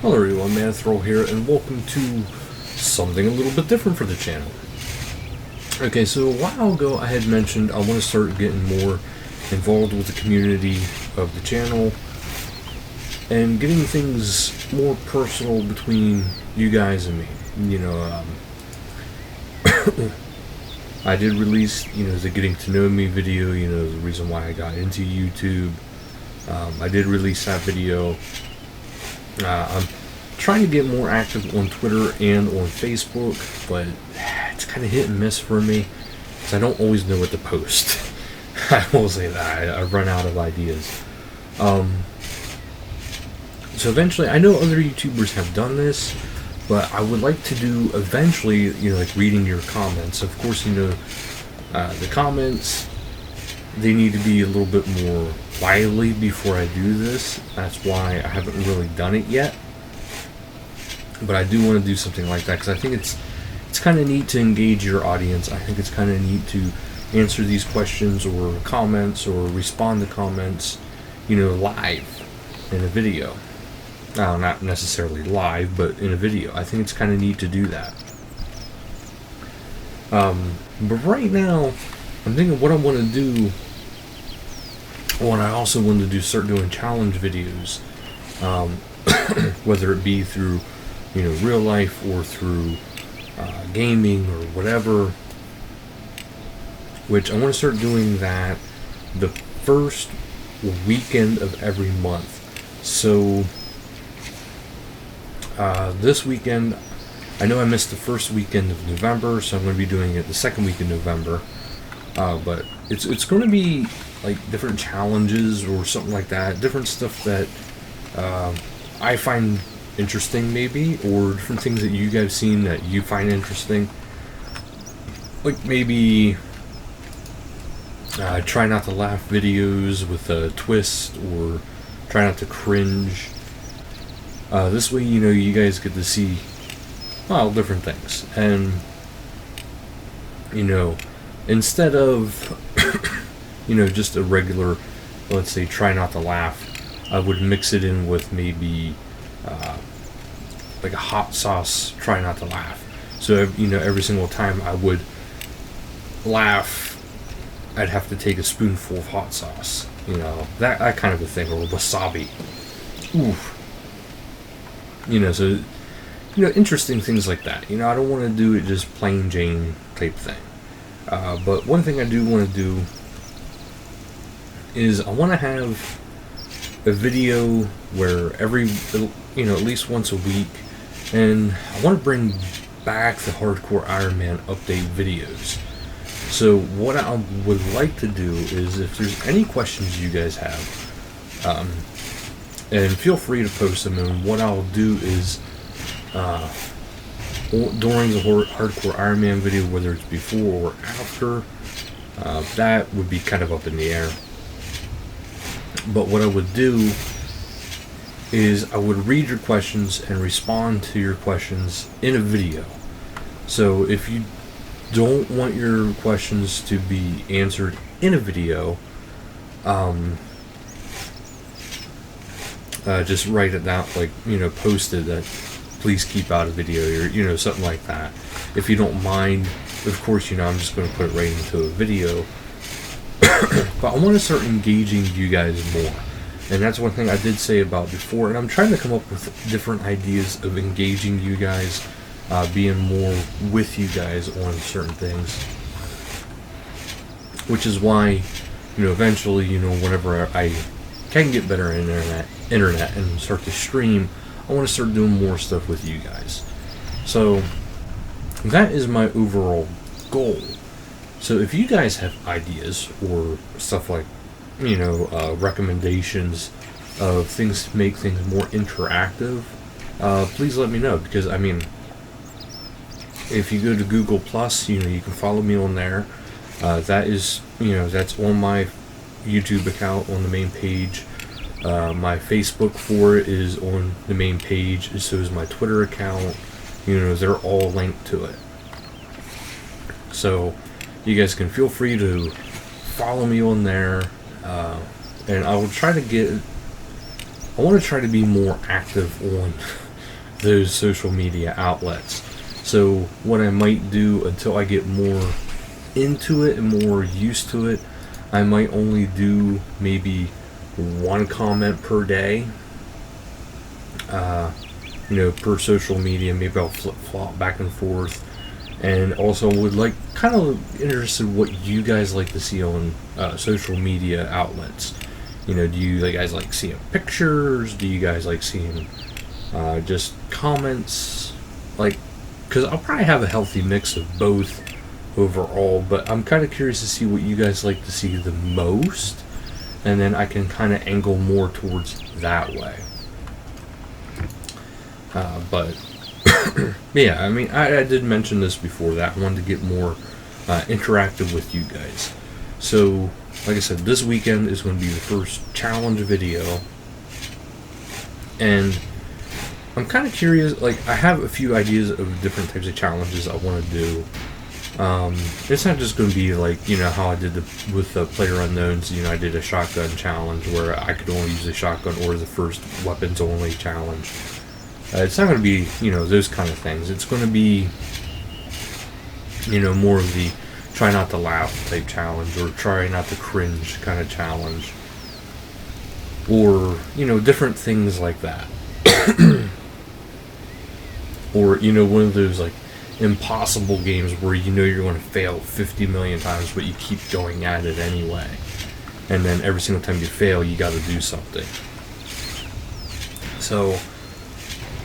Hello everyone, Manithral here, and welcome to something a little bit different for the channel. Okay, so a while ago I had mentioned I want to start getting more involved with the community of the channel and getting things more personal between you guys and me. I did release, the getting to know me video, the reason why I got into YouTube. I did release that video. I'm trying to get more active on Twitter and on Facebook, but it's kind of hit and miss for me because I don't always know what to post. I will say that. I run out of ideas. So eventually, I know other YouTubers have done this, but I would like to do eventually, like reading your comments. Of course, the comments, they need to be a little bit more lively before I do this. That's why I haven't really done it yet. But I do want to do something like that because I think it's kind of neat to engage your audience. I think it's kind of neat to answer these questions or comments or respond to comments, live in a video. Now, not necessarily live, but in a video. I think it's kind of neat to do that. But right now, I'm thinking what I want to do. What I also want to do, start doing challenge videos, whether it be through, real life or through gaming or whatever. Which I want to start doing that the first weekend of every month. So this weekend, I know I missed the first weekend of November, so I'm going to be doing it the second week in November. But it's going to be like different challenges or something like that, different stuff that I find interesting maybe, or different things that you guys seen that you find interesting. Like maybe try not to laugh videos with a twist, or try not to cringe. This way, you guys get to see, different things. And, instead of, just a regular, let's say, try not to laugh, I would mix it in with maybe, like a hot sauce, try not to laugh. So, every single time I would laugh, I'd have to take a spoonful of hot sauce. That kind of a thing, or wasabi. Oof. So, interesting things like that. I don't want to do it just plain Jane type thing. But one thing I do want to do is I want to have a video where every, at least once a week, and I want to bring back the Hardcore Iron Man update videos. So what I would like to do is, if there's any questions you guys have, and feel free to post them, and what I'll do is, during the Hardcore Iron Man video, whether it's before or after, that would be kind of up in the air. But what I would do is I would read your questions and respond to your questions in a video. So if you don't want your questions to be answered in a video, just write it down, like, post it that please keep out a video, or, something like that. If you don't mind, of course, I'm just going to put it right into a video. But I want to start engaging you guys more. And that's one thing I did say about before, and I'm trying to come up with different ideas of engaging you guys, being more with you guys on certain things. Which is why, eventually, whenever I can get better internet and start to stream, I want to start doing more stuff with you guys. So that is my overall goal. So if you guys have ideas or stuff like, recommendations of things to make things more interactive, please let me know. Because if you go to Google Plus, you can follow me on there. That is, that's on my YouTube account on the main page. My Facebook for it is on the main page. So is my Twitter account. They're all linked to it. So you guys can feel free to follow me on there. And I will try to I want to try to be more active on those social media outlets. So what I might do until I get more into it and more used to it, I might only do maybe one comment per day, per social media. Maybe I'll flip-flop back and forth. And also would like, kind of interested what you guys like to see on social media outlets. Do you guys like seeing pictures? Do you guys like seeing just comments? Because I'll probably have a healthy mix of both overall, but I'm kind of curious to see what you guys like to see the most, and then I can kind of angle more towards that way. But yeah, I mean, I did mention this before, that I wanted to get more interactive with you guys. So, like I said, this weekend is going to be the first challenge video, and I'm kind of curious. I have a few ideas of different types of challenges I want to do. It's not just going to be how I did with the Player Unknowns. I did a shotgun challenge where I could only use a shotgun, or the first weapons only challenge. It's not going to be, those kind of things. It's going to be, more of the try not to laugh type challenge, or try not to cringe kind of challenge, or, different things like that. Or, one of those, impossible games where you're going to fail 50 million times, but you keep going at it anyway. And then every single time you fail, you got to do something. So,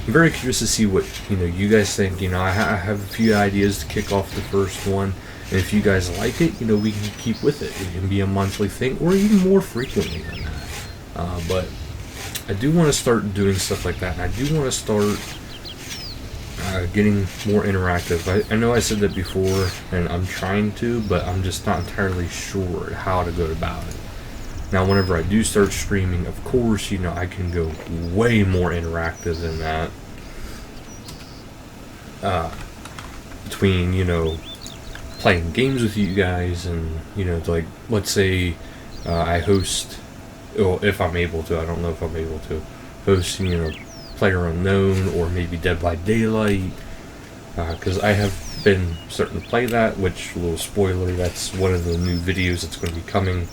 I'm very curious to see what, you guys think. I have a few ideas to kick off the first one. And if you guys like it, we can keep with it. It can be a monthly thing, or even more frequently than that. But I do want to start doing stuff like that, and I do want to start getting more interactive. I know I said that before, and I'm trying to, but I'm just not entirely sure how to go about it. Now, whenever I do start streaming, of course, I can go way more interactive than that. Between, playing games with you guys and, let's say I host, well, if I'm able to, I don't know if I'm able to, host, Player Unknown, or maybe Dead by Daylight, because I have been starting to play that, which, a little spoiler, that's one of the new videos that's going to be coming.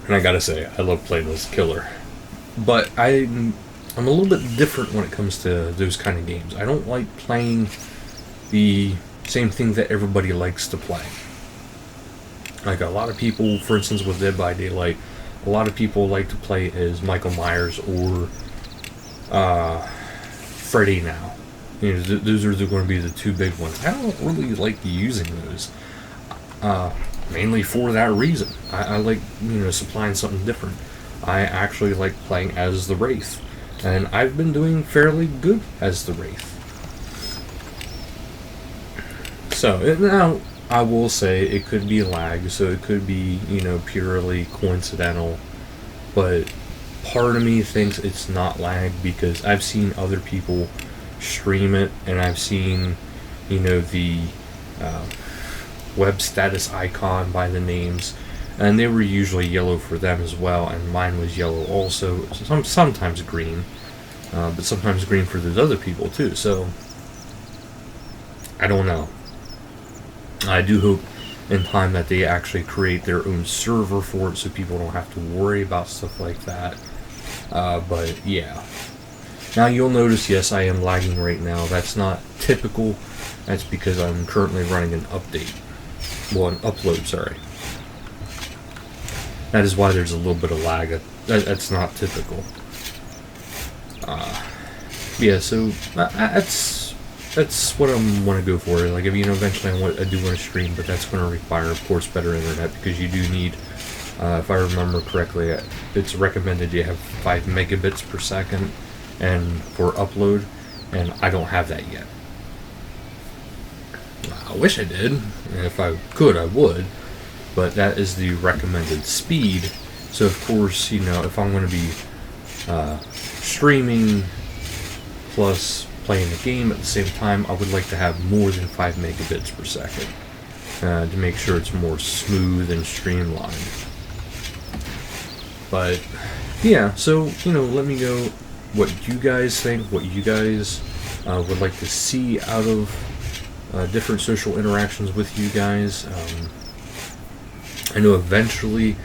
And I gotta say, I love playing this killer. But I'm a little bit different when it comes to those kind of games. I don't like playing the same thing that everybody likes to play. Like a lot of people, for instance, with Dead by Daylight, a lot of people like to play as Michael Myers or Freddy now. Those are going to be the two big ones. I don't really like using those. Mainly for that reason. I like, supplying something different. I actually like playing as the Wraith. And I've been doing fairly good as the Wraith. So, now, I will say it could be lag, so it could be, purely coincidental. But part of me thinks it's not lag, because I've seen other people stream it, and I've seen, the web status icon by the names, and they were usually yellow for them as well, and mine was yellow also, sometimes green, but sometimes green for those other people too. So I don't know. I do hope in time that they actually create their own server for it, so people don't have to worry about stuff like that. But yeah, now you'll notice, yes, I am lagging right now. That's not typical. That's because I'm currently running an update. Well, an upload, sorry. That is why there's a little bit of lag. That's not typical. Yeah, so that's what I want to go for. Like, eventually I do want to stream, but that's going to require, of course, better internet, because you do need, if I remember correctly, it's recommended you have 5 megabits per second and for upload, and I don't have that yet. I wish I did. If I could, I would. But that is the recommended speed. So, of course, if I'm going to be streaming plus playing the game at the same time, I would like to have more than 5 megabits per second to make sure it's more smooth and streamlined. But, yeah, so, let me go what you guys think, what you guys would like to see out of different social interactions with you guys. I know eventually,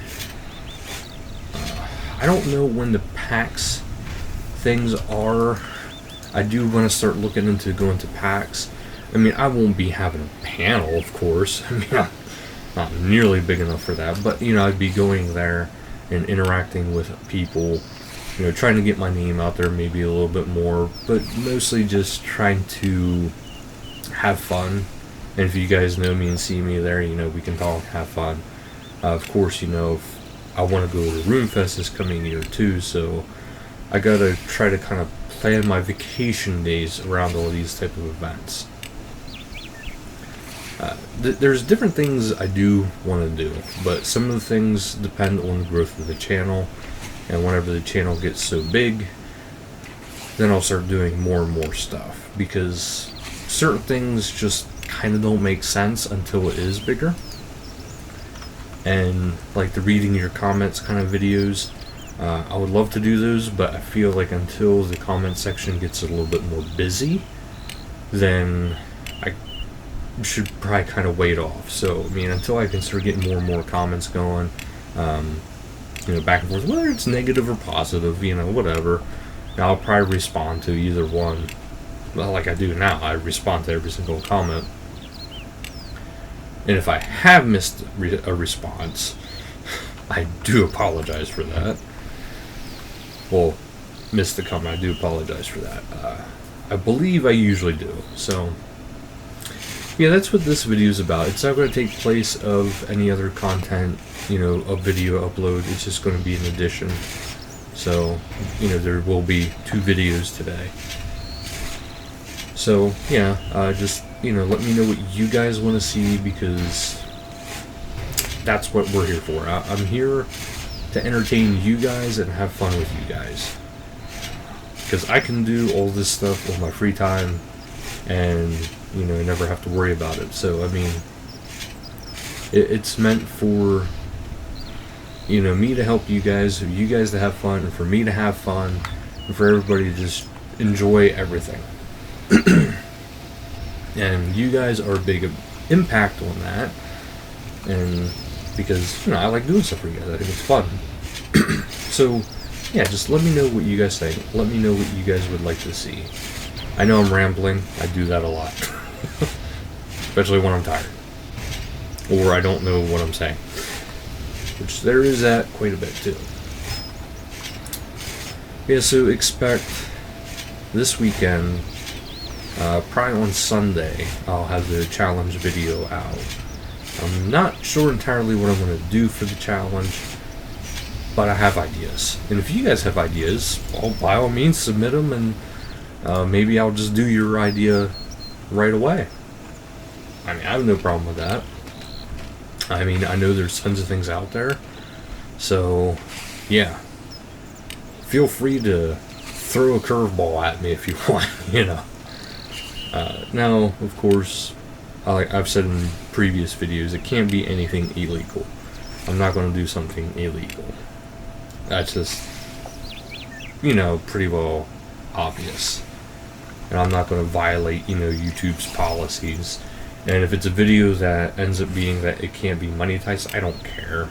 I don't know when the PAX things are. I do want to start looking into going to PAX. I mean, I won't be having a panel, of course. I mean, I'm not nearly big enough for that, but, you know, I'd be going there and interacting with people, you know, trying to get my name out there maybe a little bit more, but mostly just trying to have fun. And if you guys know me and see me there, you know, we can talk, have fun. Of course, you know, if I want to go to RuneFest this coming year too, so I gotta try to kind of plan my vacation days around all these type of events. There's different things I do want to do, but some of the things depend on the growth of the channel, and whenever the channel gets so big, then I'll start doing more and more stuff, because certain things just kind of don't make sense until it is bigger. And like the reading your comments kind of videos, I would love to do those, but I feel like until the comment section gets a little bit more busy, then I should probably kind of wait off. So, I mean, until I can start getting more and more comments going, you know, back and forth, whether it's negative or positive, you know, whatever, I'll probably respond to either one. Well, like I do now, I respond to every single comment. And if I have missed a response, I do apologize for that. Well, missed the comment, I do apologize for that. I believe I usually do. So, yeah, that's what this video is about. It's not going to take place of any other content, you know, a video upload. It's just going to be an addition. So, you know, there will be 2 videos today. So, yeah, just, you know, let me know what you guys want to see, because that's what we're here for. I'm here to entertain you guys and have fun with you guys. Because I can do all this stuff on my free time and, you know, never have to worry about it. So, I mean, it's meant for, you know, me to help you guys to have fun, and for me to have fun, and for everybody to just enjoy everything. And you guys are a big impact on that, and because, you know, I like doing stuff for you guys. I think it's fun. So, yeah, just let me know what you guys think. Let me know what you guys would like to see. I know I'm rambling. I do that a lot. Especially when I'm tired. Or I don't know what I'm saying. Which there is that quite a bit, too. Yeah, so expect this weekend, probably on Sunday, I'll have the challenge video out. I'm not sure entirely what I'm going to do for the challenge, but I have ideas. And if you guys have ideas, well, by all means, submit them, and maybe I'll just do your idea right away. I mean, I have no problem with that. I mean, I know there's tons of things out there, so, yeah. Feel free to throw a curveball at me if you want, you know. Now, of course, like I've said in previous videos, it can't be anything illegal. I'm not going to do something illegal. That's just, you know, pretty well obvious. And I'm not going to violate, you know, YouTube's policies. And if it's a video that ends up being that it can't be monetized, I don't care.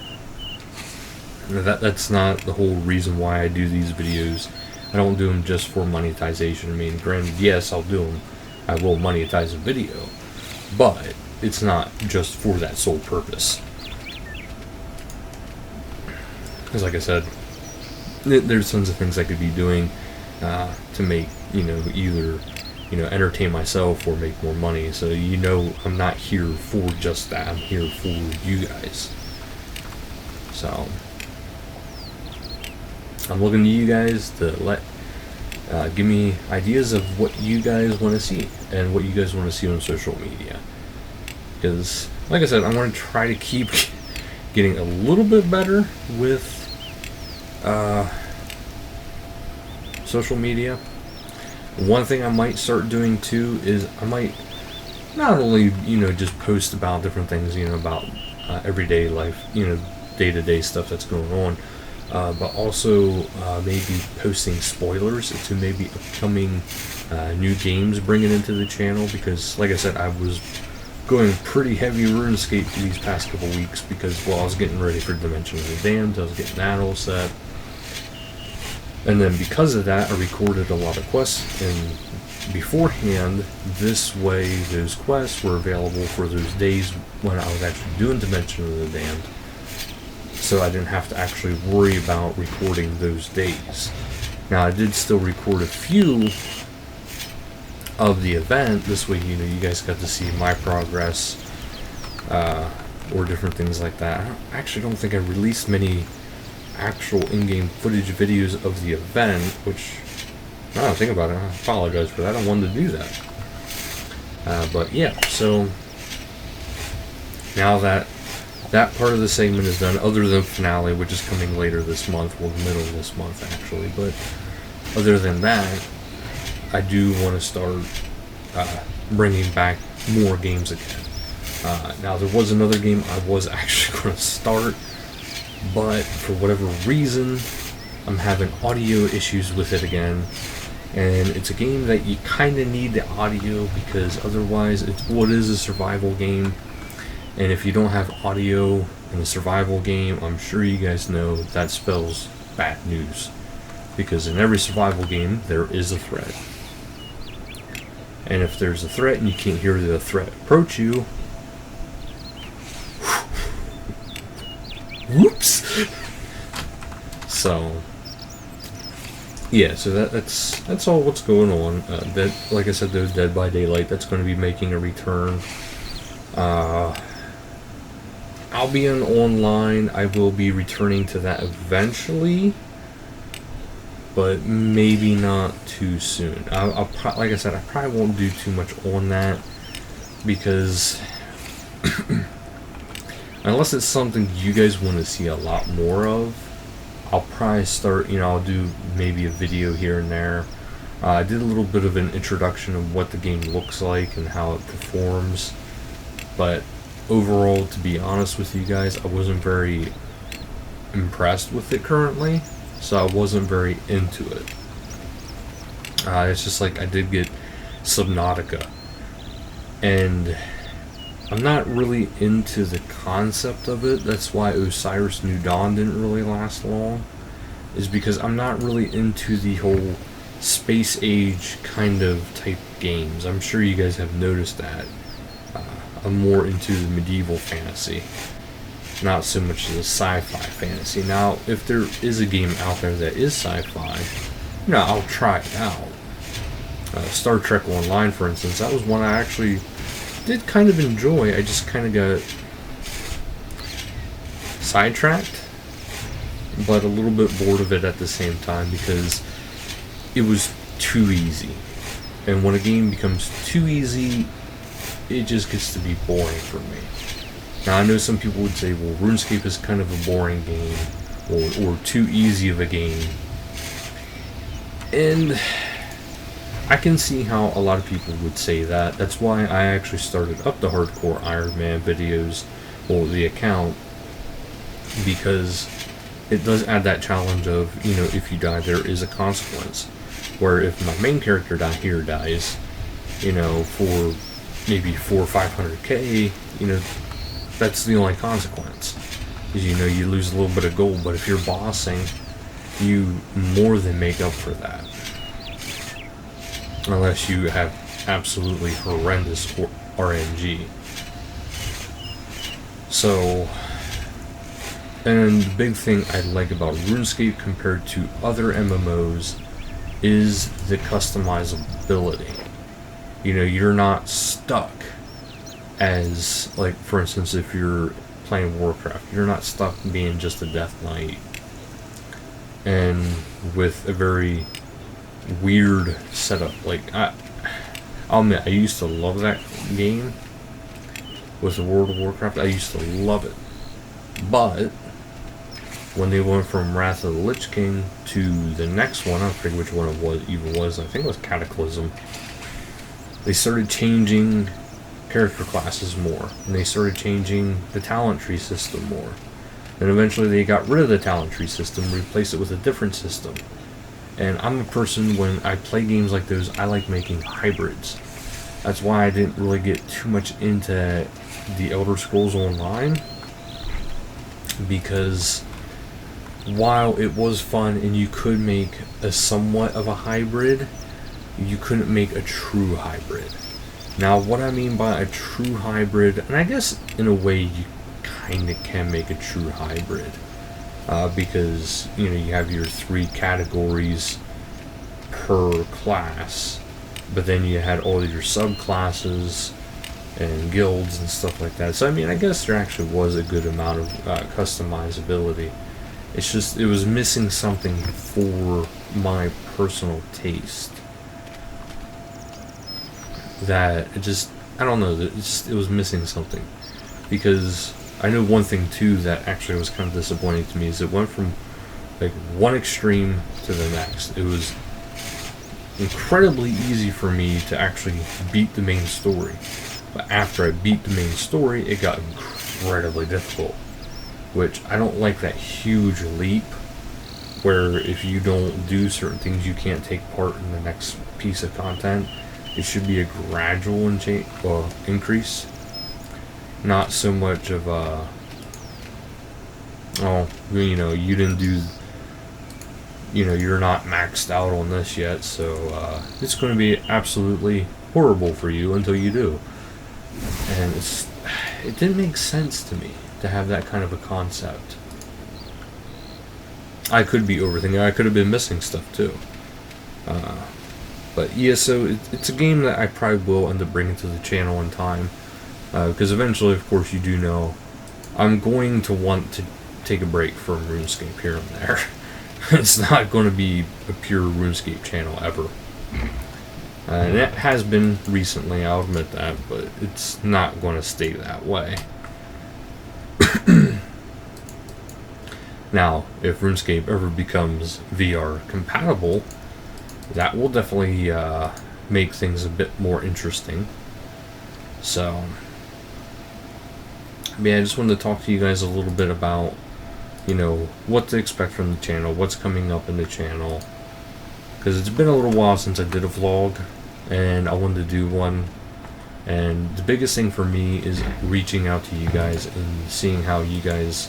That's not the whole reason why I do these videos. I don't do them just for monetization. I mean, granted, yes, I'll do them. I will monetize a video, but it's not just for that sole purpose. Because, like I said, there's tons of things I could be doing to make, you know, either, you know, entertain myself or make more money. So, you know, I'm not here for just that. I'm here for you guys. So, I'm looking to you guys to give me ideas of what you guys want to see and what you guys want to see on social media. Because, like I said, I want to try to keep getting a little bit better with social media. One thing I might start doing too is I might not only, you know, just post about different things, you know, about everyday life, you know, day-to-day stuff that's going on, but also maybe posting spoilers to maybe upcoming new games bringing into the channel, because like I said, I was going pretty heavy RuneScape these past couple weeks because, well, I was getting ready for Dimension of the Damned, I was getting that all set, and then because of that I recorded a lot of quests and beforehand. This way those quests were available for those days when I was actually doing Dimension of the Damned, so I didn't have to actually worry about recording those days. Now I did still record a few of the event, this way you guys got to see my progress, or different things like that. I actually don't think I released many actual in-game footage videos of the event, which, now that I think about it, I apologize for that. I wanted to do that. But yeah, so now that that part of the segment is done, other than finale, which is coming later this month, well, the middle of this month actually, but other than that, I do want to start bringing back more games again. Now, there was another game I was actually going to start, but for whatever reason, I'm having audio issues with it again. And it's a game that you kind of need the audio, because otherwise, it is a survival game. And if you don't have audio in a survival game, I'm sure you guys know that spells bad news. Because in every survival game, there is a threat. And if there's a threat and you can't hear the threat approach you, whoops! So, yeah, so that's all what's going on. That, like I said, those Dead by Daylight, that's going to be making a return. I'll be on online. I will be returning to that eventually, but maybe not too soon. Like I said, I probably won't do too much on that, because unless it's something you guys want to see a lot more of, I'll probably start, I'll do maybe a video here and there. I did a little bit of an introduction of what the game looks like and how it performs, but overall, to be honest with you guys, I wasn't very impressed with it currently, so I wasn't very into it. It's just like I did get Subnautica, and I'm not really into the concept of it. That's why Osiris New Dawn didn't really last long, is because I'm not really into the whole space age kind of type games. I'm sure you guys have noticed that. I'm more into the medieval fantasy, not so much the sci-fi fantasy. Now, if there is a game out there that is sci-fi, I'll try it out. Star Trek Online, for instance, that was one I actually did kind of enjoy. I just kind of got sidetracked, but a little bit bored of it at the same time, because it was too easy. And when a game becomes too easy, it just gets to be boring for me. Now, I know some people would say, well, RuneScape is kind of a boring game, or too easy of a game. And I can see how a lot of people would say that. That's why I actually started up the Hardcore Iron Man videos, or the account, because it does add that challenge of, if you die, there is a consequence. Where if my main character dies, for maybe 400 or 500k, that's the only consequence. Is, you lose a little bit of gold, but if you're bossing, you more than make up for that. Unless you have absolutely horrendous RNG. So, and the big thing I like about RuneScape compared to other MMOs is the customizability. You're not stuck as, like, for instance, if you're playing Warcraft, you're not stuck being just a Death Knight. And with a very weird setup. Like, I'll admit, I used to love that game with the World of Warcraft. I used to love it. But when they went from Wrath of the Lich King to the next one, I don't forget which one it was, I think it was Cataclysm, they started changing character classes more, and they started changing the talent tree system more. And eventually they got rid of the talent tree system, replaced it with a different system. And I'm a person, when I play games like those, I like making hybrids. That's why I didn't really get too much into the Elder Scrolls Online, because while it was fun and you could make a somewhat of a hybrid, you couldn't make a true hybrid. Now, what I mean by a true hybrid, and I guess in a way you kind of can make a true hybrid, because you have your 3 categories per class, but then you had all of your subclasses and guilds and stuff like that. So I mean, I guess there actually was a good amount of customizability. It's just it was missing something for my personal taste. That I don't know, it was missing something. Because I know one thing too that actually was kind of disappointing to me is it went from like one extreme to the next. It was incredibly easy for me to actually beat the main story, but after I beat the main story, it got incredibly difficult, which I don't like. That huge leap where if you don't do certain things you can't take part in the next piece of content. It should be a gradual increase, not so much of a, you didn't do, you're not maxed out on this yet, so it's going to be absolutely horrible for you until you do. And it didn't make sense to me to have that kind of a concept. I could be overthinking. I could have been missing stuff too. But yeah, so it's a game that I probably will end up bringing to the channel in time, because eventually, of course, you do know I'm going to want to take a break from RuneScape here and there. It's not going to be a pure RuneScape channel ever. And it has been recently, I'll admit that, but it's not going to stay that way. Now, if RuneScape ever becomes VR compatible, that will definitely make things a bit more interesting. So, yeah, I just wanted to talk to you guys a little bit about, what to expect from the channel, what's coming up in the channel. Because it's been a little while since I did a vlog, and I wanted to do one. And the biggest thing for me is reaching out to you guys and seeing how you guys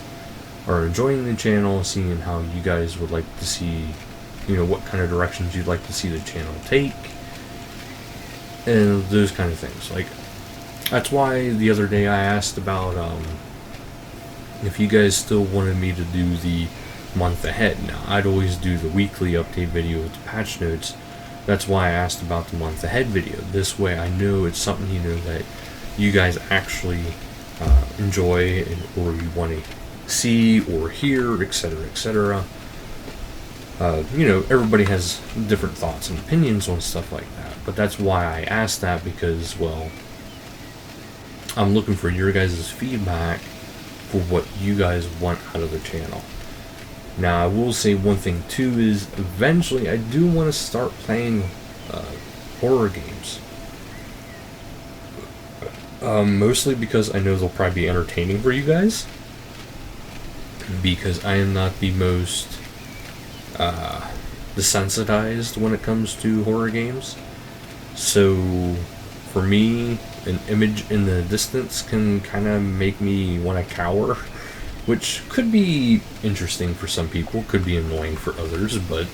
are enjoying the channel, seeing how you guys would like to see, what kind of directions you'd like to see the channel take, and those kind of things. Like, that's why the other day I asked about if you guys still wanted me to do the month ahead. Now, I'd always do the weekly update video with the patch notes. That's why I asked about the month ahead video. This way I know it's something that you guys actually enjoy, or you want to see or hear, etc., etc. Everybody has different thoughts and opinions on stuff like that, but that's why I asked that, because, well, I'm looking for your guys' feedback for what you guys want out of the channel. Now, I will say one thing too is eventually I do want to start playing horror games. Mostly because I know they'll probably be entertaining for you guys, because I am not the most desensitized when it comes to horror games. So for me, an image in the distance can kind of make me want to cower, which could be interesting for some people, could be annoying for others, but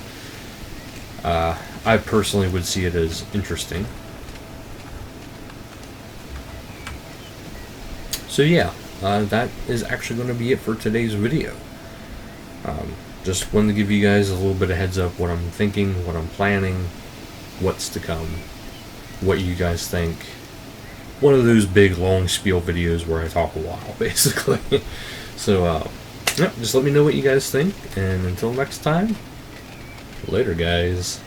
I personally would see it as interesting. So yeah, that is actually going to be it for today's video. Just wanted to give you guys a little bit of heads up what I'm thinking, what I'm planning, what's to come, what you guys think. One of those big long spiel videos where I talk a while, basically. So, just let me know what you guys think, and until next time, later guys.